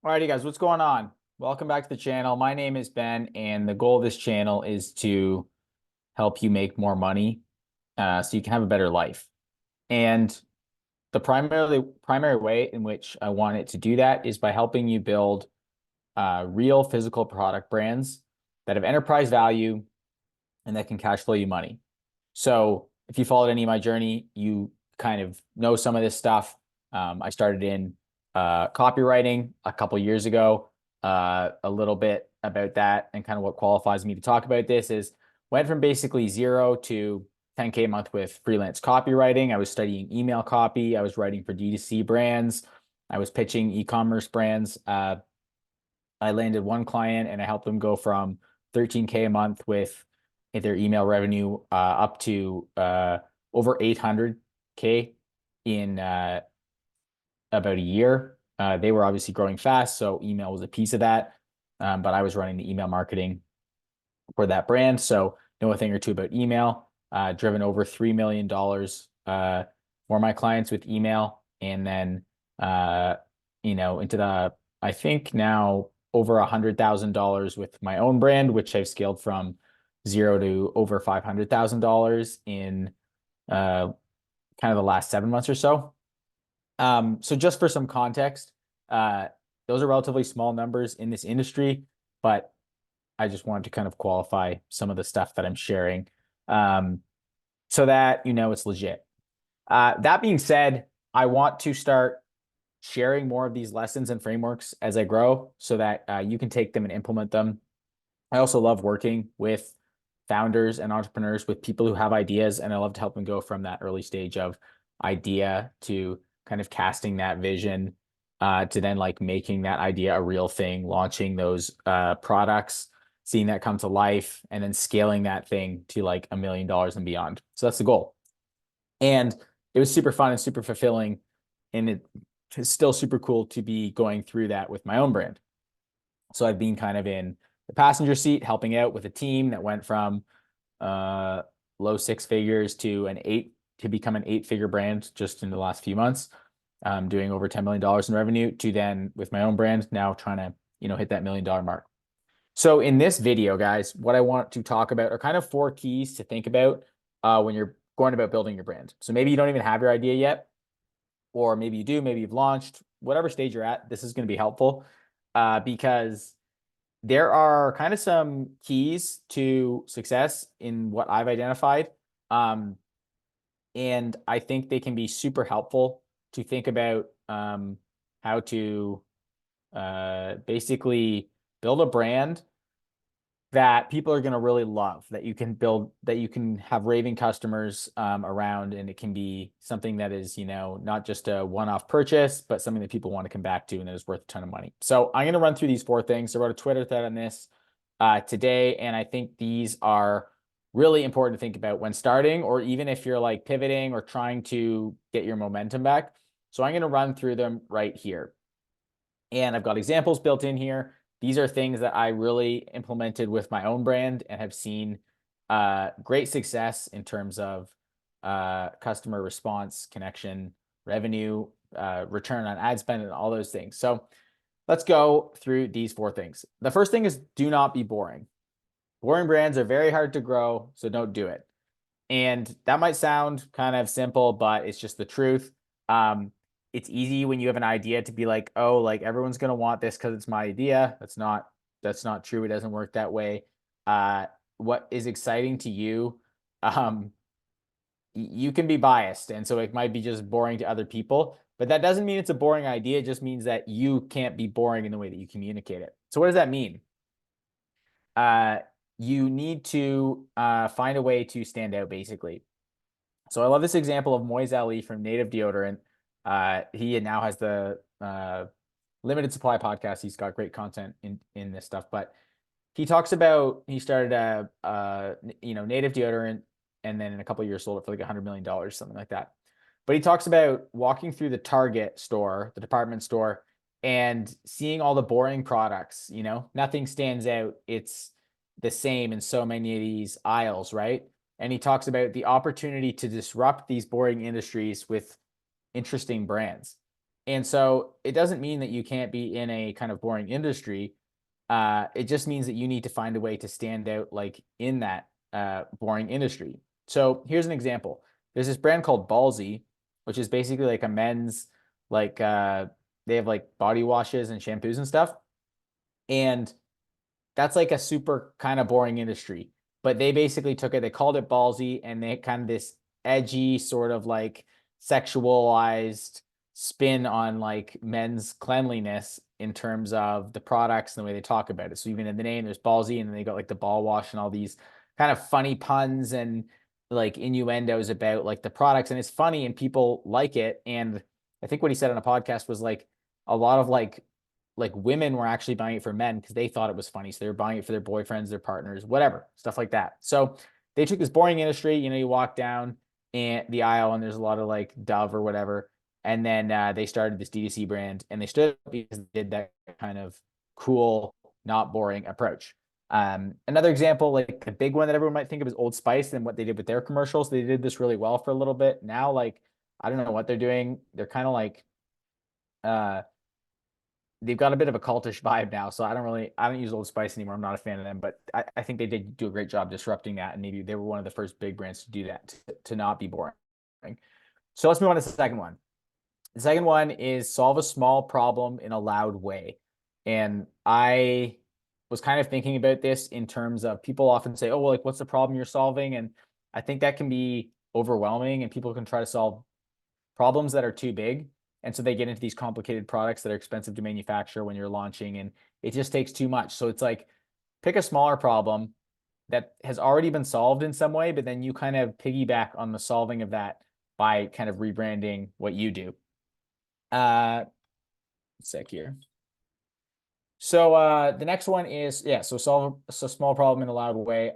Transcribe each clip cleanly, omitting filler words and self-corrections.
Alrighty, guys, what's going on? Welcome back to the channel. My name is Ben, and the goal of this channel is to help you make more money so you can have a better life. And the primary way in which I want it to do that is by helping you build real physical product brands that have enterprise value and that can cash flow you money. So if you followed any of my journey, you kind of know some of this stuff. I started in copywriting a couple years ago. A little bit about that and kind of what qualifies me to talk about this is went from basically zero to 10K a month with freelance copywriting. I was studying email copy. I was writing for D2C brands. I was pitching e-commerce brands. I landed one client and I helped them go from 13K a month with their email revenue up to over 800K in about a year. They were obviously growing fast, so email was a piece of that. But I was running the email marketing for that brand, so know a thing or two about email. Driven over $3 million for my clients with email, and then into the I think now over $100,000 with my own brand, which I've scaled from zero to over $500,000 in kind of the last 7 months or so. So just for some context, those are relatively small numbers in this industry, but I just wanted to kind of qualify some of the stuff that I'm sharing, so that it's legit. That being said, I want to start sharing more of these lessons and frameworks as I grow so that you can take them and implement them. I also love working with founders and entrepreneurs, with people who have ideas, and I love to help them go from that early stage of idea to kind of casting that vision to then like making that idea a real thing, launching those products, seeing that come to life, and then scaling that thing to like $1 million and beyond. So that's the goal. And it was super fun and super fulfilling. And it's still super cool to be going through that with my own brand. So I've been kind of in the passenger seat, helping out with a team that went from low six figures to become an 8-figure brand just in the last few months, doing over $10 million in revenue, to then with my own brand now trying to hit that $1 million mark. So in this video, guys, what I want to talk about are kind of 4 keys to think about when you're going about building your brand. So maybe you don't even have your idea yet, or maybe you do, maybe you've launched, whatever stage you're at, this is going to be helpful because there are kind of some keys to success in what I've identified. And I think they can be super helpful to think about how to basically build a brand that people are going to really love, that you can build, that you can have raving customers around, and it can be something that is, not just a one-off purchase, but something that people want to come back to and that is worth a ton of money. So I'm going to run through these 4 things. I wrote a Twitter thread on this today, and I think these are really important to think about when starting, or even if you're like pivoting or trying to get your momentum back. So I'm going to run through them right here. And I've got examples built in here. These are things that I really implemented with my own brand and have seen great success in terms of customer response, connection, revenue, return on ad spend, and all those things. So let's go through these 4 things. The first thing is, do not be boring. Boring brands are very hard to grow, so don't do it. And that might sound kind of simple, but it's just the truth. It's easy when you have an idea to be like, oh, like everyone's going to want this because it's my idea. That's not true. It doesn't work that way. What is exciting to you, you can be biased. And so it might be just boring to other people, but that doesn't mean it's a boring idea. It just means that you can't be boring in the way that you communicate it. So what does that mean? You need to find a way to stand out, basically. So I love this example of Moise Ali from Native Deodorant. He now has the Limited Supply podcast. He's got great content in this stuff, but he talks about he started Native Deodorant, and then in a couple of years sold it for like $100 million, something like that. But he talks about walking through the Target store, the department store, and seeing all the boring products. Nothing stands out. It's the same in so many of these aisles, right? And he talks about the opportunity to disrupt these boring industries with interesting brands. And so it doesn't mean that you can't be in a kind of boring industry. It just means that you need to find a way to stand out like in that boring industry. So here's an example. There's this brand called Ballsy, which is basically like a men's like they have like body washes and shampoos and stuff. And that's like a super kind of boring industry. But they basically took it, they called it Ballsy, and they kind of this edgy sort of like sexualized spin on like men's cleanliness in terms of the products and the way they talk about it. So even in the name, there's Ballsy, and then they got like the ball wash and all these kind of funny puns and like innuendos about like the products. And it's funny and people like it. And I think what he said on a podcast was like a lot of like women were actually buying it for men because they thought it was funny. So they were buying it for their boyfriends, their partners, whatever, stuff like that. So they took this boring industry, you walk down and the aisle and there's a lot of like Dove or whatever. And then they started this D2C brand and they stood because they did that kind of cool, not boring approach. Another example, like the big one that everyone might think of is Old Spice and what they did with their commercials. They did this really well for a little bit. Now, like, I don't know what they're doing. They're kind of like, uh, they've got a bit of a cultish vibe now. So I don't use Old Spice anymore. I'm not a fan of them, but I think they did do a great job disrupting that. And maybe they were one of the first big brands to do that, to not be boring. So let's move on to the second one. The second one is solve a small problem in a loud way. And I was kind of thinking about this in terms of people often say, oh, well, like, what's the problem you're solving? And I think that can be overwhelming and people can try to solve problems that are too big. And so they get into these complicated products that are expensive to manufacture when you're launching, and it just takes too much. So it's like pick a smaller problem that has already been solved in some way, but then you kind of piggyback on the solving of that by kind of rebranding what you do. Sec here. So the next one is, yeah, so solve a small problem in a loud way.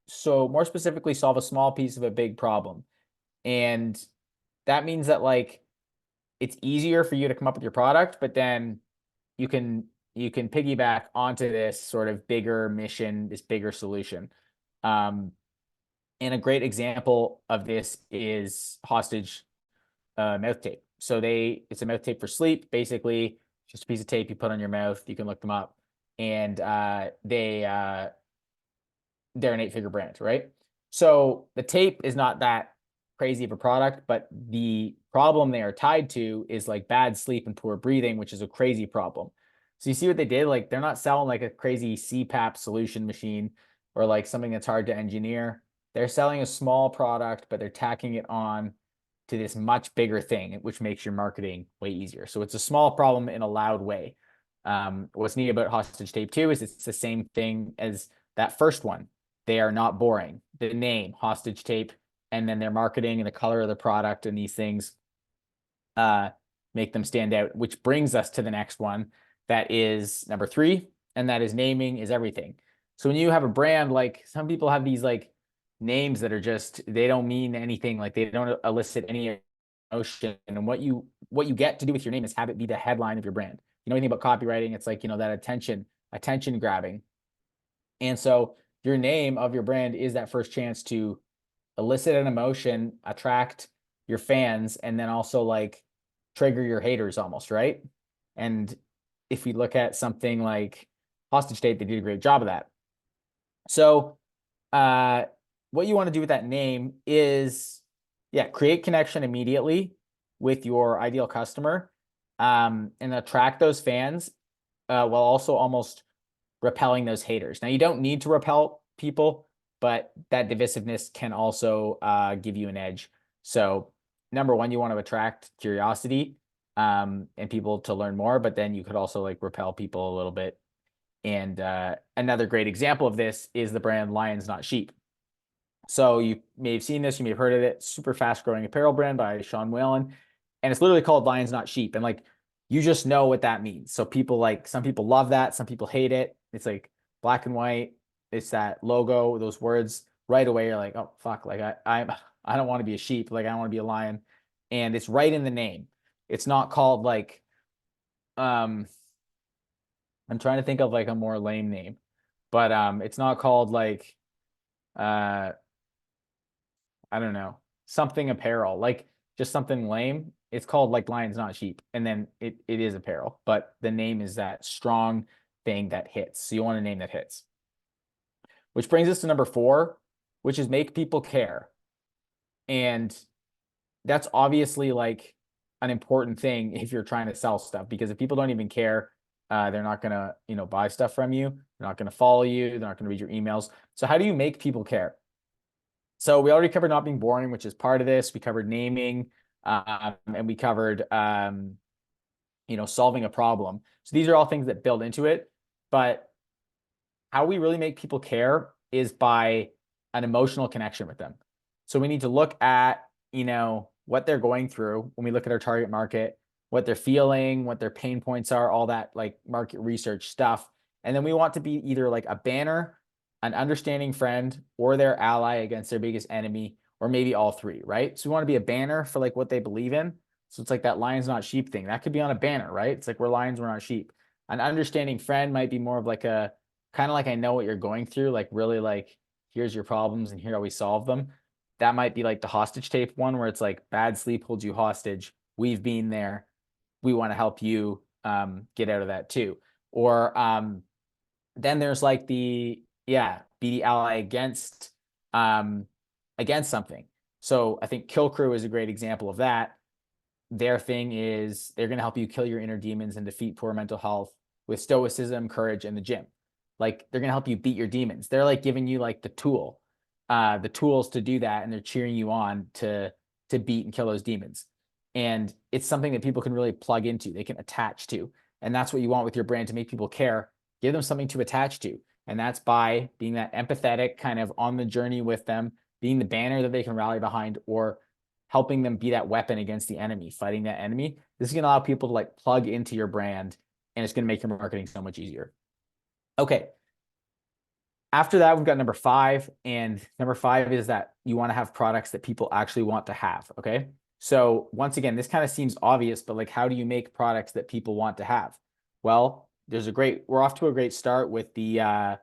So more specifically, solve a small piece of a big problem. And that means that like it's easier for you to come up with your product, but then you can piggyback onto this sort of bigger mission, this bigger solution. Um, and a great example of this is Hostage mouth tape. So it's a mouth tape for sleep, basically just a piece of tape you put on your mouth. You can look them up, and they're an 8-figure brand, right? So the tape is not that crazy of a product, but the problem they are tied to is like bad sleep and poor breathing, which is a crazy problem. So you see what they did? Like they're not selling like a crazy CPAP solution machine or like something that's hard to engineer. They're selling a small product, but they're tacking it on to this much bigger thing, which makes your marketing way easier. So it's a small problem in a loud way. What's neat about Hostage Tape 2 is it's the same thing as that first one. They are not boring. The name, Hostage Tape, and then their marketing and the color of the product and these things make them stand out, which brings us to the next one. That is number 3, and that is naming is everything. So when you have a brand, like some people have these like names that are just, they don't mean anything, like they don't elicit any emotion. And what you get to do with your name is have it be the headline of your brand. You know anything about copywriting? It's like, that attention grabbing. And so your name of your brand is that first chance to elicit an emotion, attract your fans, and then also like trigger your haters almost, right? And if we look at something like Hostage Tape, they did a great job of that. So what you want to do with that name is, yeah, create connection immediately with your ideal customer, and attract those fans, while also almost repelling those haters. Now, you don't need to repel people, but that divisiveness can also give you an edge. So number one, you want to attract curiosity and people to learn more, but then you could also like repel people a little bit. And another great example of this is the brand Lions Not Sheep. So you may have seen this, you may have heard of it. Super fast growing apparel brand by Sean Whalen. And it's literally called Lions Not Sheep. And like, you just know what that means. So people like, some people love that, some people hate it. It's like black and white. It's that logo, those words right away. You're like, oh fuck, like I don't want to be a sheep. Like I want to be a lion. And it's right in the name. It's not called like, I'm trying to think of like a more lame name, but it's not called like I don't know, something apparel, like just something lame. it's called like Lions Not Sheep, and then it is apparel, but the name is that strong thing that hits. So you want a name that hits. Which brings us to number 4, which is make people care. And that's obviously like an important thing if you're trying to sell stuff, because if people don't even care, they're not gonna, buy stuff from you. They're not gonna follow you. They're not gonna read your emails. So how do you make people care? So we already covered not being boring, which is part of this. We covered naming, and we covered, solving a problem. So these are all things that build into it. But how we really make people care is by an emotional connection with them. So we need to look at, what they're going through when we look at our target market, what they're feeling, what their pain points are, all that like market research stuff. And then we want to be either like a banner, an understanding friend, or their ally against their biggest enemy, or maybe all three, right? So we want to be a banner for like what they believe in. So it's like that lions not sheep thing. That could be on a banner, right? It's like we're lions, we're not sheep. An understanding friend might be more of like a kind of like I know what you're going through, like really like here's your problems and here how we solve them. That might be like the hostage tape one where it's like bad sleep holds you hostage. We've been there. We want to help you get out of that too. Or then there's like be the ally against something. So I think Kill Crew is a great example of that. Their thing is they're going to help you kill your inner demons and defeat poor mental health with stoicism, courage, and the gym. Like they're going to help you beat your demons. They're like giving you like the tools to do that, and they're cheering you on to beat and kill those demons. And it's something that people can really plug into, they can attach to. And that's what you want with your brand, to make people care. Give them something to attach to. And that's by being that empathetic kind of on the journey with them, being the banner that they can rally behind, or helping them be that weapon against the enemy, fighting that enemy. This is going to allow people to like plug into your brand, and it's going to make your marketing so much easier. Okay. After that, we've got number 5, and number 5 is that you want to have products that people actually want to have. Okay. So once again, this kind of seems obvious, but like, how do you make products that people want to have? Well, we're off to a great start with the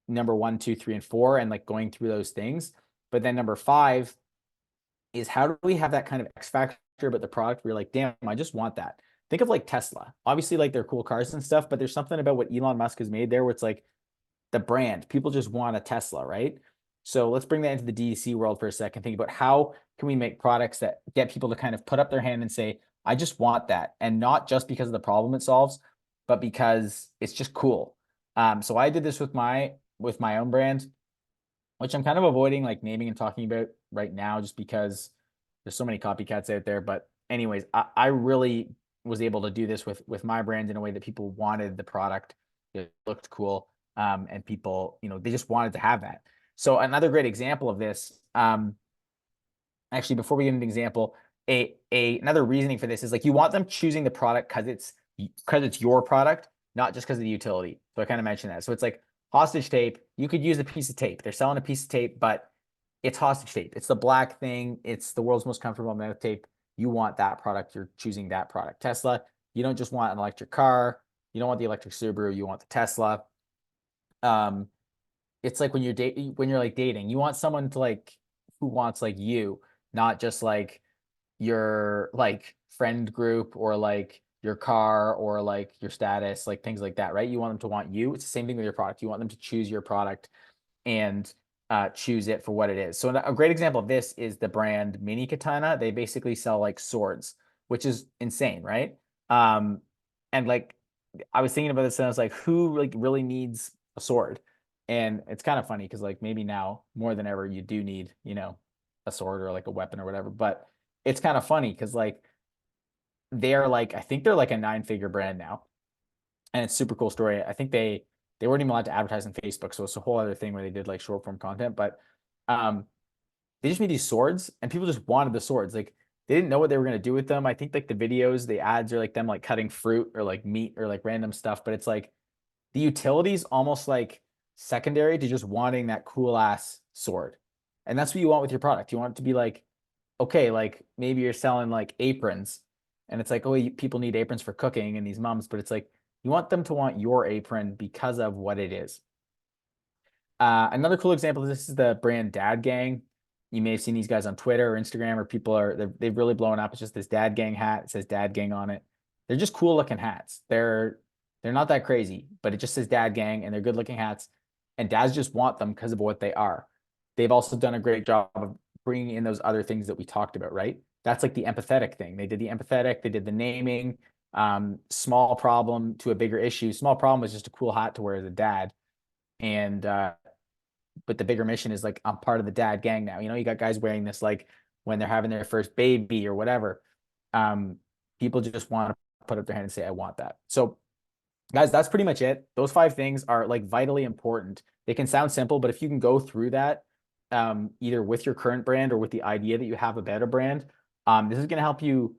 number 1, 2, 3, and 4, and like going through those things. But then number 5 is how do we have that kind of X factor, but the product where you're like, damn, I just want that. Think of like Tesla. Obviously, like they're cool cars and stuff, but there's something about what Elon Musk has made there where it's like the brand. People just want a Tesla, right? So let's bring that into the DTC world for a second. Think about how can we make products that get people to kind of put up their hand and say, I just want that. And not just because of the problem it solves, but because it's just cool. So I did this with my own brand, which I'm kind of avoiding like naming and talking about right now, just because there's so many copycats out there. But anyways, I really was able to do this with my brand in a way that people wanted the product. It looked cool. And people, they just wanted to have that. So another great example of this, actually, before we get into the example, another reasoning for this is like you want them choosing the product because it's your product, not just because of the utility. So I kind of mentioned that. So it's like hostage tape. You could use a piece of tape. They're selling a piece of tape, but it's hostage tape. It's the black thing. It's the world's most comfortable mouth tape. You want that product. You're choosing that product. Tesla, you don't just want an electric car. You don't want the electric Subaru. You want the Tesla. It's like when you're like dating, you want someone to like who wants like you, not just like your like friend group or like your car or like your status, like things like that, right? You want them to want you. It's the same thing with your product. You want them to choose your product and choose it for what it is. So a great example of this is the brand Mini Katana. They basically sell like swords, which is insane, right? And like I was thinking about this and I was like, who like really needs a sword? And it's kind of funny because like maybe now more than ever you do need, a sword or like a weapon or whatever. But it's kind of funny because like they're like, I think they're like a 9-figure brand now. And it's a super cool story. I think they weren't even allowed to advertise on Facebook. So it's a whole other thing where they did like short form content. But they just made these swords and people just wanted the swords. Like they didn't know what they were going to do with them. I think like the videos, the ads are like them like cutting fruit or like meat or like random stuff. But it's like the utility's almost like secondary to just wanting that cool ass sword. And that's what you want with your product. You want it to be like, okay, like maybe you're selling like aprons and it's like, oh, people need aprons for cooking and these moms, but it's like, you want them to want your apron because of what it is. Another cool example of this is the brand Dad Gang. You may have seen these guys on Twitter or Instagram, or people they've really blown up. It's just this Dad Gang hat. It says Dad Gang on it. They're just cool looking hats. They're not that crazy, but it just says Dad Gang, and they're good looking hats. And dads just want them because of what they are. They've also done a great job of bringing in those other things that we talked about, right? That's like the empathetic thing. They did the empathetic, they did the naming, small problem to a bigger issue. Small problem was just a cool hat to wear as a dad. And but the bigger mission is like, I'm part of the Dad Gang now. You got guys wearing this like when they're having their first baby or whatever. People just want to put up their hand and say, I want that. So guys, that's pretty much it. Those 5 things are like vitally important. They can sound simple, but if you can go through that, either with your current brand or with the idea that you have a better brand, this is going to help you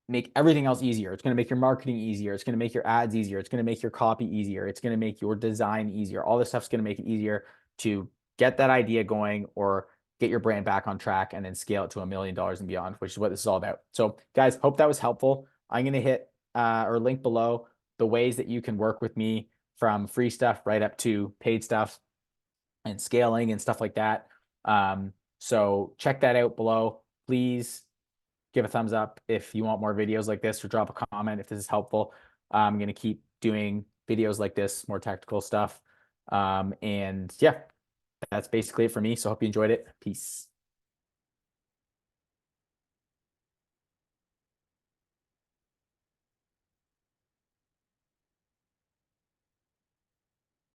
make everything else easier. It's going to make your marketing easier. It's going to make your ads easier. It's going to make your copy easier. It's going to make your design easier. All this stuff's going to make it easier to get that idea going or get your brand back on track and then scale it to $1 million and beyond, which is what this is all about. So guys, hope that was helpful. I'm going to hit or link below the ways that you can work with me, from free stuff right up to paid stuff and scaling and stuff like that. So check that out below. Please give a thumbs up if you want more videos like this, or drop a comment if this is helpful. I'm going to keep doing videos like this, more tactical stuff. And yeah, that's basically it for me. So hope you enjoyed it. Peace.